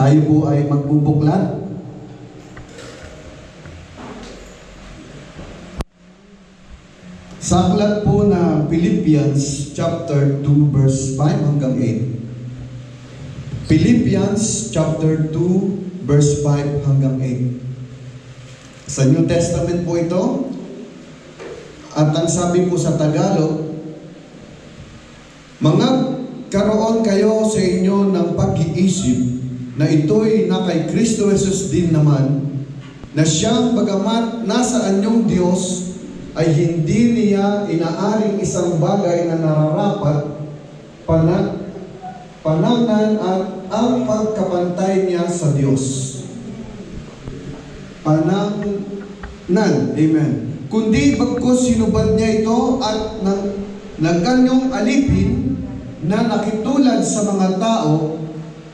Tayo po ay magbubuklat. Sa aklat po na Philippians chapter 2 verse 5 hanggang 8. Philippians chapter 2 verse 5 hanggang 8. Sa New Testament po ito. At ang sabi po sa Tagalog, magkaroon kayo sa inyo ng pag-iisip na ito'y na kay Kristo Jesus din naman, na siyang bagamat nasa anyong Diyos, ay hindi niya inaaring isang bagay na nararapat panangnan at ang pagkapantay niya sa Diyos. Panangnan. Amen. Kundi bagkus sinubad niya ito at nagkanyong alipin na nakitulad sa mga tao,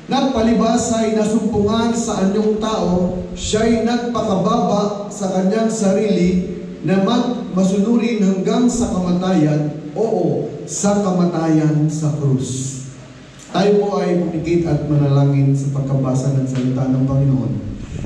nagpalibas ay nasumpungan sa anyong tao, siya'y nagpakababa sa kanyang sarili na masunurin hanggang sa kamatayan, sa kamatayan sa krus. Tayo po ay pumikit at manalangin sa pagkabasa ng salita ng Panginoon.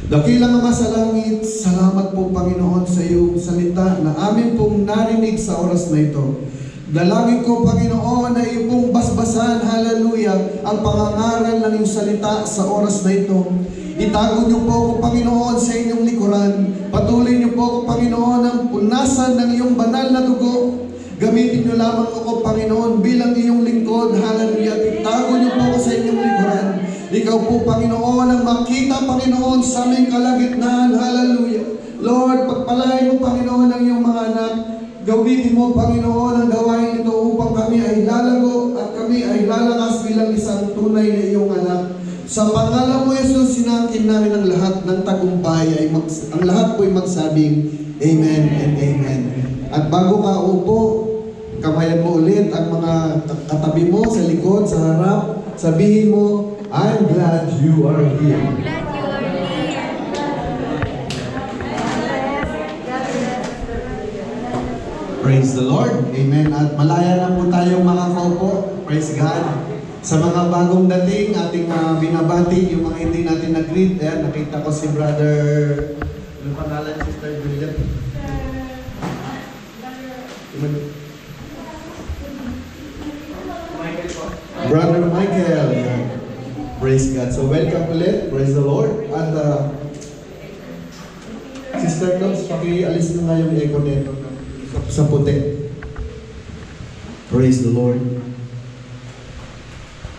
Dakilang Ama sa langit, salamat po Panginoon sa iyong salita na amin pong narinig sa oras na ito. Dalangin ko Panginoon na iyong pong basbasan, hallelujah, ang pangangaral ng iyong salita sa oras na ito. Itago niyo po ako Panginoon sa inyong likuran. Patuloy niyo po ako Panginoon ang punasan ng iyong banal na dugo. Gamitin niyo lamang ako Panginoon bilang iyong lingkod, hallelujah. Itago niyo po ako sa inyong likuran. Ikaw po, Panginoon, ang makita, Panginoon, sa aming kalagitnaan. Hallelujah. Lord, pagpalain mo, Panginoon, ang iyong mga anak. Gawin mo, Panginoon, ang gawain ito upang kami ay lalago at kami ay lalakas bilang isang tunay na iyong anak. Sa pangalan mo, Jesus, sinangkin namin ang lahat ng tagumpay. Ang lahat po ay magsabing, Amen and Amen. At bago ka upo, kamayan mo ulit ang mga katabi mo sa likod, sa harap. Sabihin mo, I'm glad you are here. Praise the Lord. Amen. At malaya na po tayong makakaupo. Praise God. Sa mga bagong dating, ating binabati, yung mga hindi natin nag-greet. Ayan, nakita ko si Brother, ano pangalan, Sister Juliet? Brother Michael. Ayan. Praise God. So welcome ulit. Praise the Lord. At Sister Knox, pakialis na nga yung echo nito sa puti. Praise the Lord.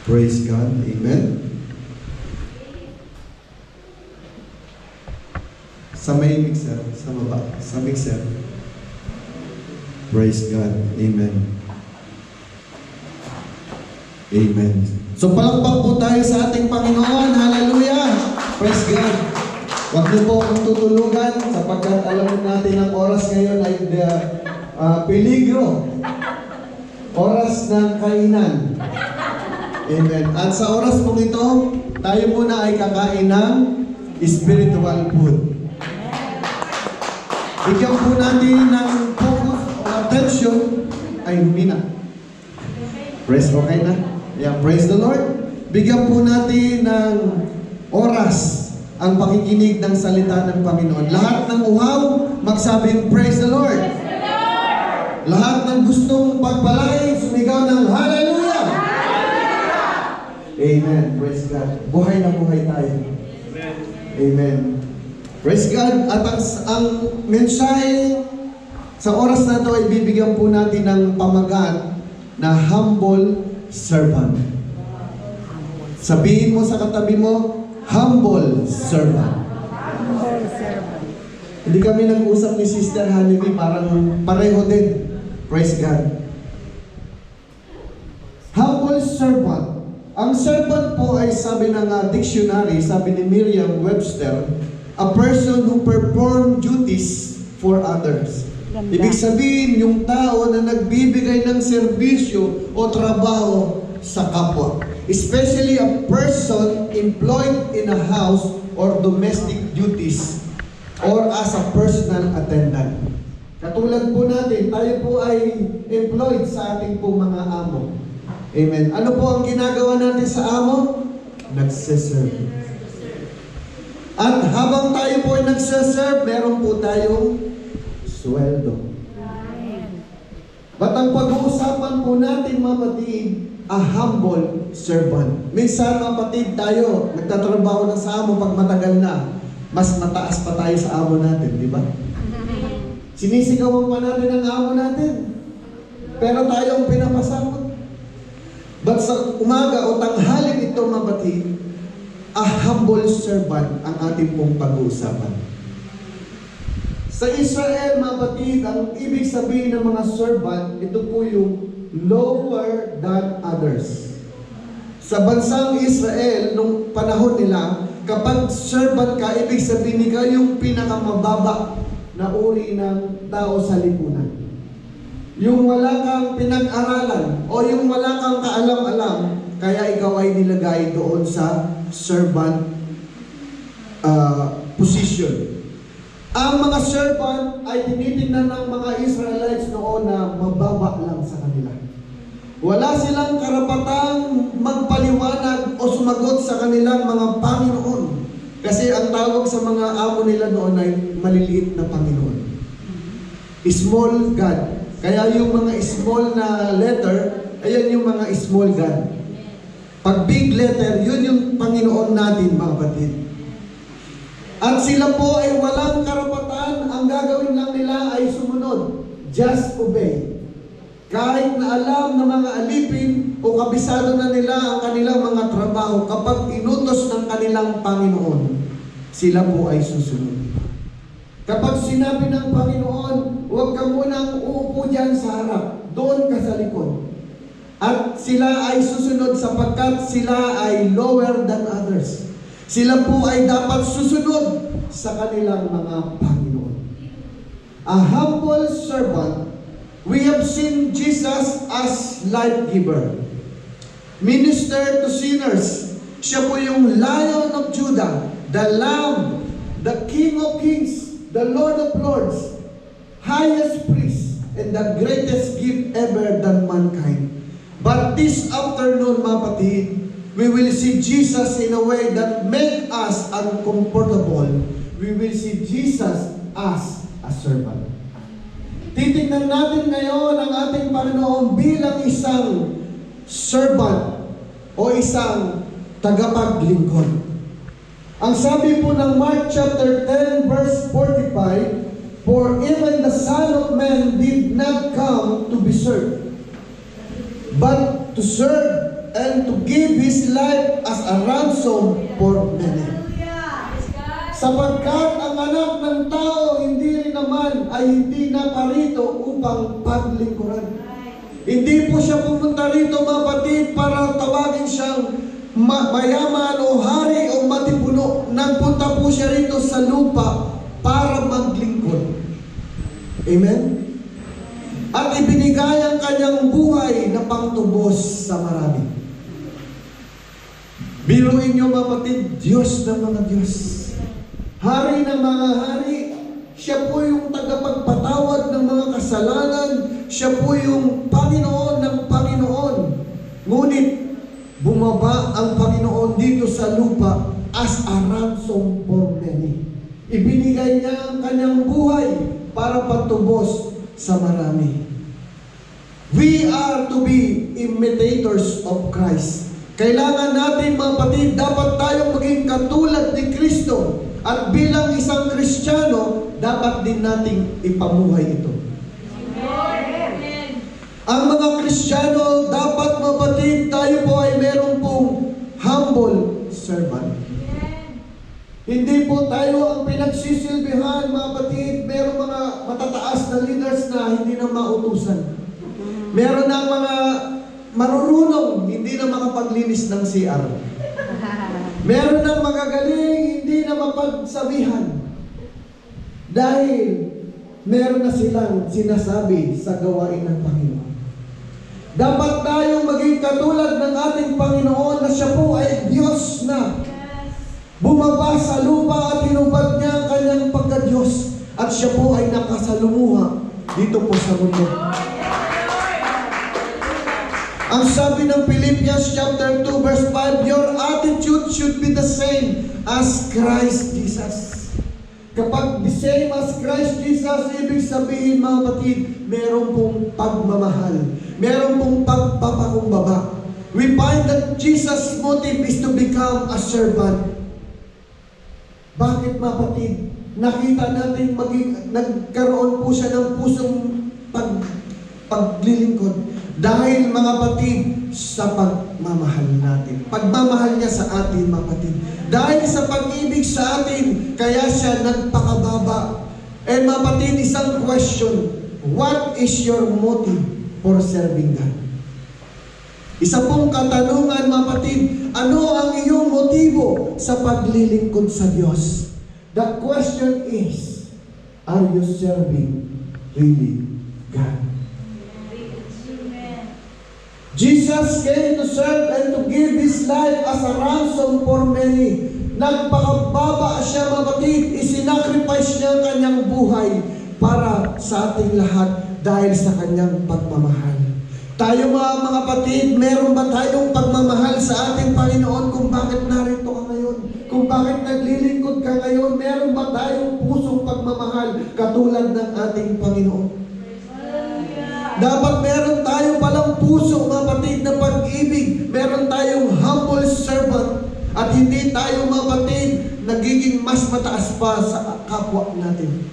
Praise God. Amen. Sa may mixer. Sa baba. Sa mixer. Praise God. Amen. Amen. So palakpak po tayo sa ating Panginoon. Hallelujah! Praise God. Huwag niyo po akong tutulugan sapagkat alam natin ang oras ngayon ay peligro. Oras ng kainan. Amen. At sa oras po ito, tayo muna ay kakain ng spiritual food. Bigyan po natin ng focus o attention ay humina. Praise, okay na? Yeah, praise the Lord. Bigyan po natin ng oras ang pakikinig ng salita ng Panginoon. Lahat ng uhaw, magsabing praise the Lord. Praise the Lord. Lahat ng gustong pagpalain, sumigaw ng hallelujah. Hallelujah. Amen. Praise God. Buhay na buhay tayo. Amen. Amen. Praise God. At ang mensahe sa oras na ito ay bibigyan po natin ng pamagat na humble servant. Sabihin mo sa katabi mo, humble servant. Humble servant. Hindi kami nag-usap ni Sister Hanibi, parang pareho din. Praise God. Humble servant. Ang servant po ay sabi ng dictionary, sabi ni Merriam-Webster, a person who perform duties for others. Ganda. Ibig sabihin, yung tao na nagbibigay ng serbisyo o trabaho sa kapwa. Especially a person employed in a house or domestic duties or as a personal attendant. Katulad po natin, tayo po ay employed sa ating po mga amo. Amen. Ano po ang ginagawa natin sa amo? Nagsiserve. At habang tayo po ay nagsaserve, meron po tayong sweldo. But ang pag-uusapan po natin, mga kapatid, a humble servant. Minsan, mga kapatid, tayo, nagtatrabaho na sa amo pag matagal na, mas mataas pa tayo sa amo natin, di ba? Sinisigawan pa natin ang amo natin. Pero tayo ang pinapasakot. But sa umaga o tanghaling ito, mga kapatid, a humble servant ang ating pong pag-uusapan. Sa Israel, mga kapatid, ang ibig sabihin ng mga servant, ito po yung lower than others. Sa bansang Israel, nung panahon nila, kapag servant ka, ibig sabihin ka yung pinakamababa na uri ng tao sa lipunan. Yung wala kang pinag-aralan o yung wala kang kaalam-alam, kaya ikaw ay nilagay doon sa servant position. Ang mga servant ay tinitingnan ng mga Israelites noon na mababa lang sa kanila. Wala silang karapatang magpaliwanag o sumagot sa kanilang mga Panginoon. Kasi ang tawag sa mga amo nila noon ay maliliit na Panginoon. Small God. Kaya yung mga small na letter, ayan yung mga small God. Pag big letter, yun yung Panginoon natin, mga kapatid. At sila po ay walang karapatan, ang gagawin lang nila ay sumunod. Just obey. Kahit na alam ng mga alipin o kabisado na nila ang kanilang mga trabaho, kapag inutos ng kanilang Panginoon, sila po ay susunod. Kapag sinabi ng Panginoon, huwag ka munang uupo dyan sa harap, doon ka sa likod. At sila ay susunod sapagkat sila ay lower than others. Sila po ay dapat susunod sa kanilang mga Panginoon. A humble servant, we have seen Jesus as life giver. Minister to sinners. Siya po yung Lion of Judah, the Lamb, the King of Kings, the Lord of Lords, highest priest, and the greatest gift ever done mankind. But this afternoon, mga kapatid, we will see Jesus in a way that make us uncomfortable. We will see Jesus as a servant. Titingnan natin ngayon ang ating Panginoon bilang isang servant o isang tagapaglingkod. Ang sabi po ng Mark chapter 10 verse 45, for even the Son of Man did not come to be served, but to serve and to give His life as a ransom for many. Sapagkat ang anak ng tao hindi rin naman ay hindi naparito upang paglingkuran. Hindi po siya pumunta rito, mga kapatid, para tawagin siyang mayaman o hari o matipuno. Nagpunta po siya rito sa lupa para maglingkod. Amen? At ibinigay ang kanyang buhay na pangtubos sa marami. Biruin niyo, mga kapatid, Diyos ng mga Diyos. Hari ng mga hari. Siya po yung tagapagpatawad ng mga kasalanan. Siya po yung Panginoon ng Panginoon. Ngunit, bumaba ang Panginoon dito sa lupa as a ransom for many. Ibinigay niya ang kanyang buhay para patubos sa marami. We are to be imitators of Christ. Kailangan natin, mga kapatid, dapat tayong maging katulad ni Kristo. At bilang isang Kristiyano, dapat din nating ipamuhay ito. Amen. Ang mga Kristiyano, dapat, mga kapatid, tayo po ay meron pong humble servant. Hindi po tayo ang pinagsisilbihan, mga kapatid. Meron mga matataas na leaders na hindi na mautusan. Meron na mga marurunong, hindi na makapaglinis ng CR. Meron ng magagaling, hindi na mapagsabihan. Dahil meron na silang sinasabi sa gawain ng Panginoon. Dapat tayong maging katulad ng ating Panginoon na siya po ay Diyos na bumaba sa lupa at hinubad niya ang kanyang pagka-Diyos. At siya po ay nakasalumuha dito po sa mundo. Ang sabi ng Philippians chapter 2 verse 5, your attitude should be the same as Christ Jesus. Kapag the same as Christ Jesus, ibig sabihin mga kapatid, meron pong pagmamahal. Meron pong pagpapakumbaba. We find that Jesus' motive is to become a servant. Bakit mga kapatid? Nakita natin nagkaroon po siya ng pusong paglilingkod. Dahil mga kapatid, sa pagmamahal natin. Pagmamahal niya sa atin mga kapatid. Dahil sa pag-ibig sa atin, kaya siya nagpakababa. And mga kapatid, isang question, what is your motive for serving God? Isa pong katanungan mga kapatid, ano ang iyong motibo sa paglilingkod sa Diyos? The question is, are you serving really God? Jesus came to serve and to give His life as a ransom for many. Nagpakababa siya mga kapatid, isinacrifice niya ang kanyang buhay para sa ating lahat dahil sa kanyang pagmamahal. Tayo mga kapatid, meron ba tayong pagmamahal sa ating Panginoon kung bakit narito ka ngayon? Kung bakit naglilingkod ka ngayon? Meron ba tayong pusong pagmamahal katulad ng ating Panginoon? Dapat meron tayo palang puso mga kapatid na pag-ibig. Meron tayong humble servant. At hindi tayo mga kapatid nagiging mas mataas pa sa kapwa natin.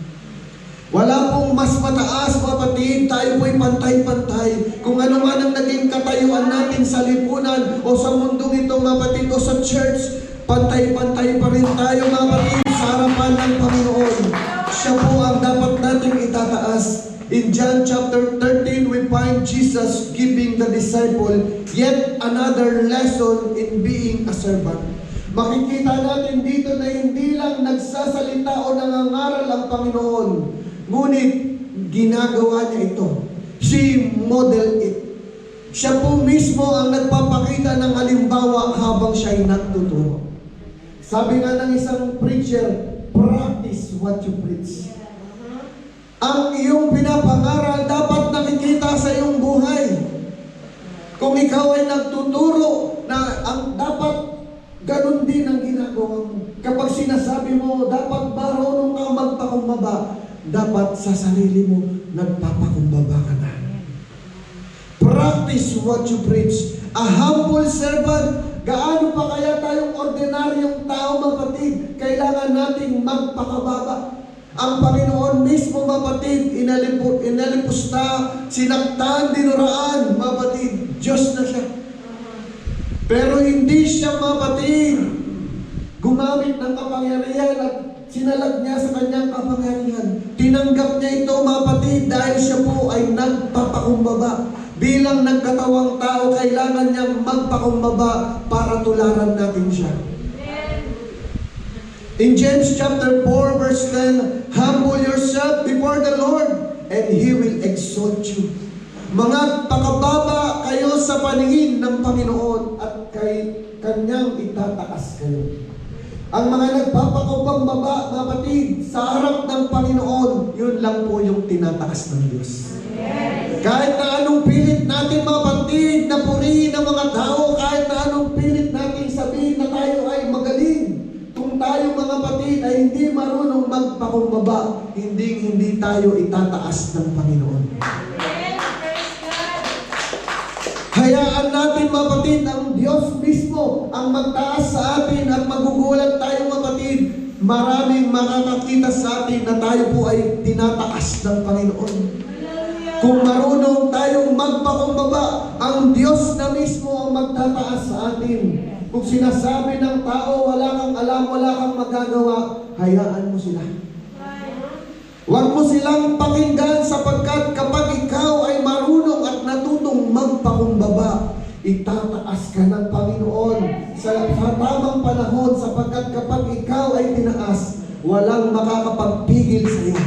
Wala pong mas mataas mga kapatid. Tayo po'y pantay-pantay. Kung ano man ang naging katayuan natin sa lipunan o sa mundong ito mga kapatid o sa church, pantay-pantay pa rin tayo mga kapatid sa harapan ng Panginoon. Siya po ang dapat nating itataas. In John chapter 13, we find Jesus giving the disciple yet another lesson in being a servant. Makikita natin dito na hindi lang nagsasalita o nangangaral ang Panginoon, ngunit ginagawa niya ito. She modeled it. Siya po mismo ang nagpapakita ng halimbawa habang siya'y nagtuturo. Sabi nga ng isang preacher, practice what you preach. Ang iyong pinapangaral dapat nakikita sa iyong buhay. Kung ikaw ay nagtuturo na ang dapat ganun din ang ginagawa mo. Kapag sinasabi mo, dapat marunong kang magpakumbaba, dapat sa sarili mo, nagpapakumbaba ka na. Practice what you preach. A humble servant. Gaano pa kaya tayong ordinaryong tao, mapatid? Kailangan nating magpakababa. Ang Panginoon mismo, mapatid, inalipusta, sinaktan, dinuraan, mapatid, Diyos na siya. Pero hindi siya, mapatid, gumamit ng kapangyarihan at sinalag niya sa kanyang kapangyarihan. Tinanggap niya ito, mapatid, dahil siya po ay nagpapakumbaba. Bilang nagkatawang tao, kailangan niyang magpakumbaba para tularan natin siya. In James chapter 4 verse 10, humble yourself before the Lord and He will exalt you. Mga pakababa kayo sa paningin ng Panginoon at Kanyang itataas kayo. Ang mga nagpapakubang baba, kapatid, sa harap ng Panginoon, yun lang po yung tinataas ng Diyos. Kahit na anong pilit natin mapatid na purihin ng mga tao, kahit na anong pilit natin sabihin na tayo ay magaling, kung tayo mga kapatid ay hindi marunong magpakumbaba, hindi tayo itataas ng Panginoon. Hayaan natin mga kapatid, ang Diyos mismo ang magtaas sa atin at magugulat tayo mga kapatid. Maraming makakakita sa atin na tayo po ay tinataas ng Panginoon. Kung marunong tayong magpakumbaba, ang Diyos na mismo ang magtataas sa atin. Kung sinasabi ng tao, wala kang alam, wala kang magagawa, hayaan mo sila. Huwag mo silang pakinggan sapagkat kapag ikaw ay marunong at natutong magpakumbaba, itataas ka ng Panginoon sa tamang panahon sapagkat kapag ikaw ay tinaas, walang makakapagpigil sa iyo.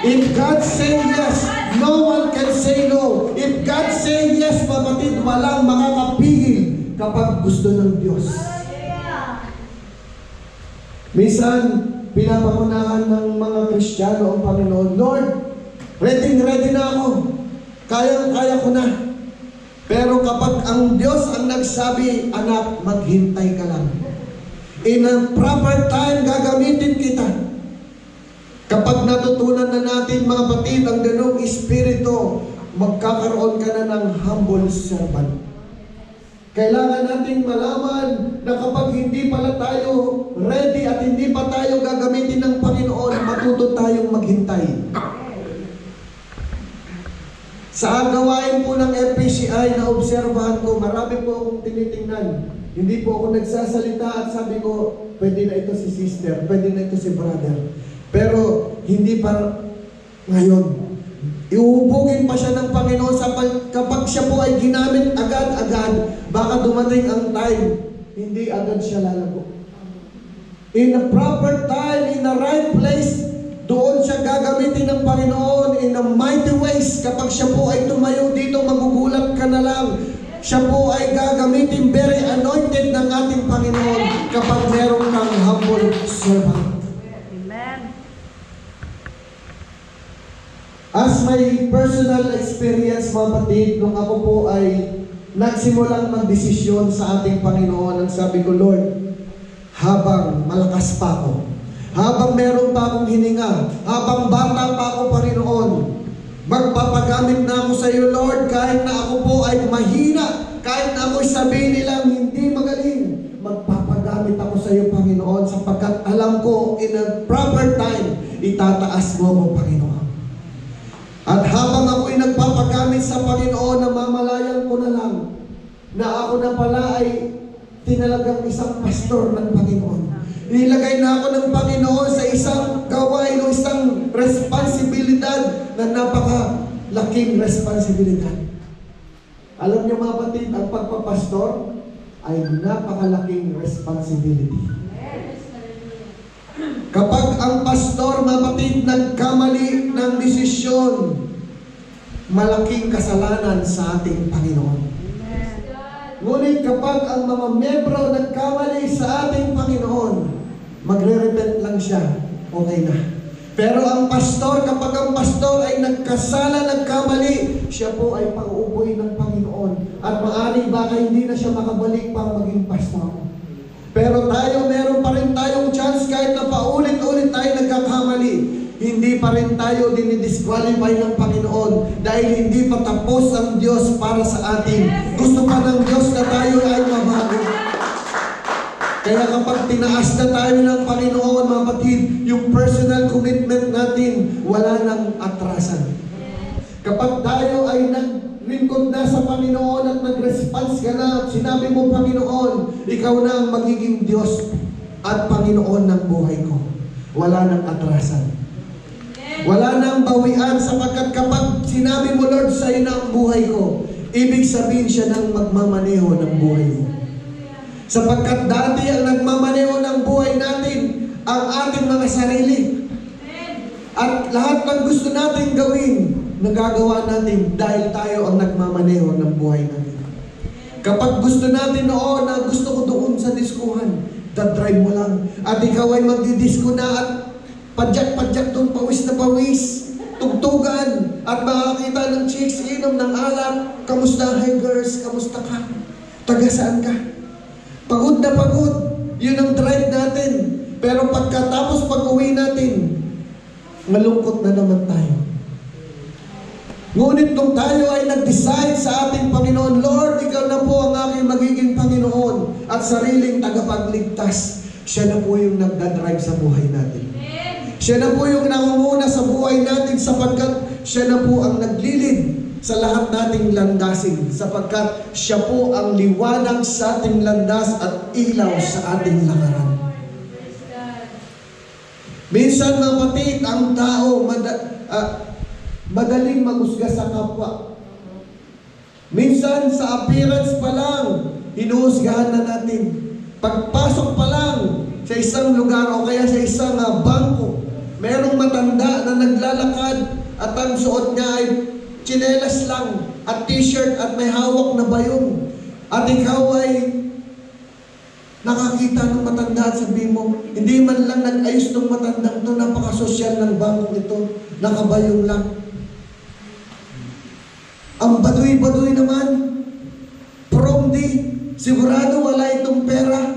If God say yes, no one can say no. If God say yes, kapatid, walang makakapigil kapag gusto ng Diyos. Minsan, pinapangunahan ng mga Kristiyano ang Panginoon, Lord, ready na ako. Kaya ko na. Pero kapag ang Diyos ang nagsabi, anak, maghintay ka lang. In a proper time, gagamitin kita. Kapag natutunan na natin, mga kapatid, ang ganong espiritu, magkakaroon ka na ng humble servant. Kailangan nating malaman na kapag hindi pala tayo ready at hindi pa tayo gagamitin ng Panginoon, matuto tayong maghintay. Sa gawain po ng FPCI na obserbahan ko, marami po akong tinitingnan. Hindi po ako nagsasalita at sabi ko, pwede na ito si sister, pwede na ito si brother. Pero hindi pa ngayon. Iuhubugin pa siya ng Panginoon kapag siya po ay ginamit agad-agad, baka dumating ang time, hindi agad siya lalago. In a proper time, in the right place, doon siya gagamitin ng Panginoon in a mighty ways. Kapag siya po ay tumayo dito, magugulat ka na lang. Siya po ay gagamitin very anointed ng ating Panginoon kapag meron kang humble servant. As my personal experience, mga kapatid, nung ako po ay nagsimulang magdesisyon sa ating Panginoon, ang sabi ko, Lord, habang malakas pa ako, habang meron pa akong hininga, habang bata pa ako, Panginoon, magpapagamit na ako sa iyo, Lord, kahit na ako po ay mahina, kahit na ako'y sabihin nilang hindi magaling, magpapagamit ako sa iyo, Panginoon, sapagkat alam ko, in a proper time, itataas mo ako, Panginoon. At habang ako'y nagpapagamit sa Panginoon, namamalayan ko na lang na ako na pala ay tinalagang isang pastor ng Panginoon. Nilagay na ako ng Panginoon sa isang gawain o isang responsibilidad na napakalaking responsibilidad. Alam niyo mga kapatid, ang pagpapastor ay napakalaking responsibility. Kapag ang pastor, mga kapatid, nagkamali ng desisyon, malaking kasalanan sa ating Panginoon. Ngunit kapag ang mga membro nagkamali sa ating Panginoon, magre-repent lang siya, okay na. Pero ang pastor, kapag ang pastor ay nagkasala, nagkamali, siya po ay pag-uupuin ng Panginoon. At maaring baka hindi na siya makabalik pang maging pastor. Pero tayo, meron pa rin tayong chance kahit na paulit-ulit tayo nagkakamali. Hindi pa rin tayo dinidisqualify ng Panginoon dahil hindi pa tapos ang Diyos para sa atin. Gusto pa ng Diyos na tayo ay mabago. Kaya kapag tinaas na tayo ng Panginoon, mga kapatid, yung personal commitment natin, wala nang atrasan. Kapag tayo ay naglingkod na sa Panginoon at nag-response ka na at sinabi mo, Panginoon, ikaw na ang magiging Diyos at Panginoon ng buhay ko. Wala nang atrasan. Wala nang bawian sapagkat kapag sinabi mo, Lord, sa'yo na ang buhay ko, ibig sabihin siya ng magmamaneho ng buhay mo. Sapagkat dati ang nagmamaneho ng buhay natin, ang ating mga sarili. At lahat ng gusto natin gawin, nagagawa natin dahil tayo ang nagmamaneho ng buhay natin. Kapag gusto natin noon na gusto ko doon sa diskuhan, dadrive mo lang. At ikaw ay magdidisko na at padyak-padyak doon, pawis na pawis, tugtugan, at makakita ng chicks, inom ng alak, kamusta, hi girls, kamusta ka? Taga saan ka? Pagod na pagod. Yun ang drive natin. Pero pagkatapos pag-uwi natin, malungkot na naman tayo. Ngunit nung tayo ay nag-decide sa ating Panginoon, Lord, ikaw na po ang aking magiging Panginoon at sariling tagapagligtas, siya na po yung nagdadrive sa buhay natin. Siya na po yung nangunguna sa buhay natin sapagkat siya na po ang naglilid sa lahat nating landasin sapagkat siya po ang liwanag sa ating landas at ilaw sa ating lakaran. Minsan mga kapatid, ang tao madaling maghusga sa kapwa. Minsan sa appearance pa lang, hinuhusgahan na natin. Pagpasok pa lang sa isang lugar o kaya sa isang bangko, merong matanda na naglalakad at ang suot niya ay tsinelas lang at t-shirt at may hawak na bayong. At ikaw ay nakakita ng matanda at sabihin mo, hindi man lang nag-ayos ng matandang to, napaka-sosyal ng bangko ito, nakabayong lang. Ang baduy-baduy naman, prom day, sigurado wala itong pera.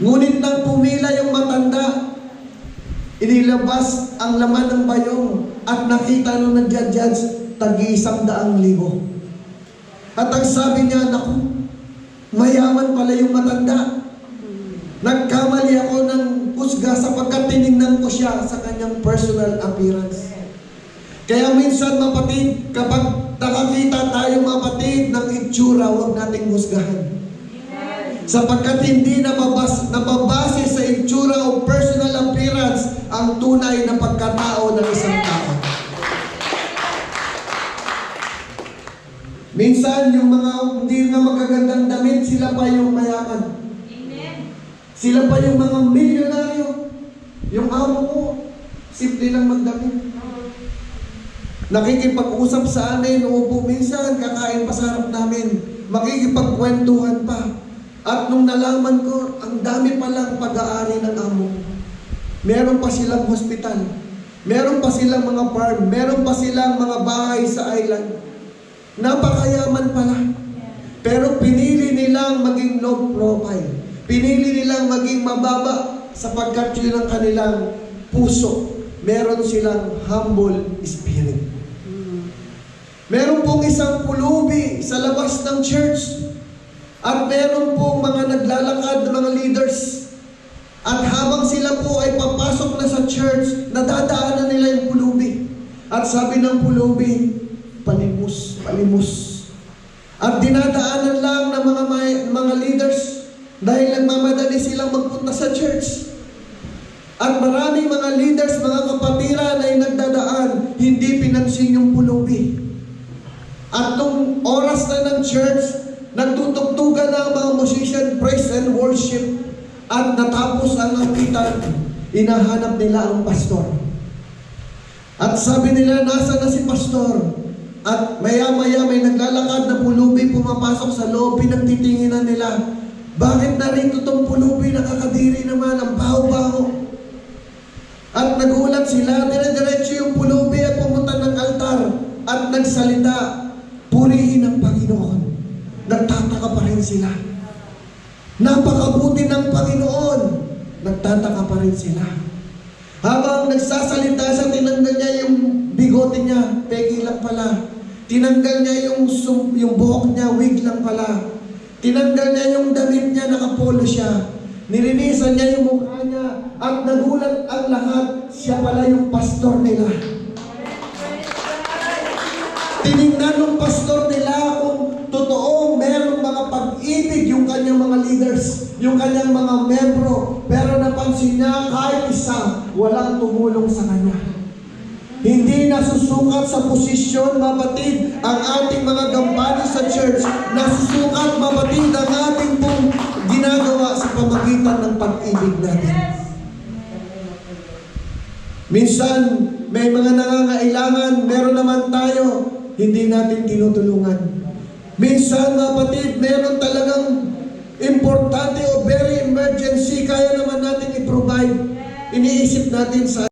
Ngunit nang pumila yung matanda, inilabas ang laman ng bayong at nakita nung nagja-judge, tag-100,000. At ang sabi niya, naku, mayaman pala yung matanda. Nagkamali ako ng husga sapagkat tinignan ko siya sa kanyang personal appearance. Kaya minsan, mapatid, kapag nakakita tayo, mapatid, ng itsura, huwag nating husgahan. Sapagkat hindi nababase sa itsura o personal appearance ang tunay na pagkatao ng isang tao. Minsan, yung mga hindi na magagandang damit, sila pa yung mayaman. Sila pa yung mga milyonaryo. Yung amo ko, simple lang magdamit. Nakikipag-usap sa amin, uupo minsan, kakain pa sa harap namin, makikipagkwentuhan pa. At nung nalaman ko, ang dami palang pag-aari ng amo. Meron pa silang hospital, meron pa silang mga farm, meron pa silang mga bahay sa island. Napakayaman pala. Pero pinili nilang maging low profile. Pinili nilang maging mababa sapagkat yun ang kanilang puso. Meron silang humble spirit. Meron pong isang pulubi sa labas ng church at meron pong mga naglalakad na mga leaders. At habang sila po ay papasok na sa church, nadadaanan nila yung pulubi. At sabi ng pulubi, palimos, palimos. At dinadaanan lang ng mga leaders dahil nagmamadali silang magpunta sa church. At maraming mga leaders, mga kapatiran ay nagdadaan, hindi pinansin yung pulubi. At nung oras na ng church, nagtutugtugan na ang mga musician, praise and worship, at natapos ang awitan, inahanap nila ang pastor. At sabi nila, nasa na si pastor? At maya-maya may naglalakad na pulubi pumapasok sa loob, pinagtitinginan nila. Bakit narito tong pulubi? Nakakadiri naman, ang baho-baho. At nagulat sila, dire-diretso yung pulubi at pumunta ng altar at nagsalita, purihin ang Panginoon. Nagtataka pa rin sila. Napakabuti ng Panginoon. Nagtataka pa rin sila. Habang nagsasalita siya, tinanggal niya yung bigote niya, peki lang pala. Tinanggal niya yung buhok niya, wig lang pala. Tinanggal niya yung damit niya, nakapolo siya. Nilinisan niya yung mukha niya at nagulat ang lahat, siya pala yung pastor nila. Tinignan ng pastor nila kung totoo merong mga pag-ibig yung kanyang mga leaders, yung kanyang mga membro, pero napansin niya kahit isa, walang tumulong sa kanya. Hindi nasusukat sa posisyon, mapatid, ang ating mga gampani sa church. Nasusukat, mapatid, ang ating pong ginagawa sa pamagitan ng pag-ibig natin. Minsan, may mga nangangailangan, meron naman tayo, hindi natin tinutulungan. Minsan, mapatid, meron talagang importante o very emergency, kaya naman natin i-provide. Iniisip natin sa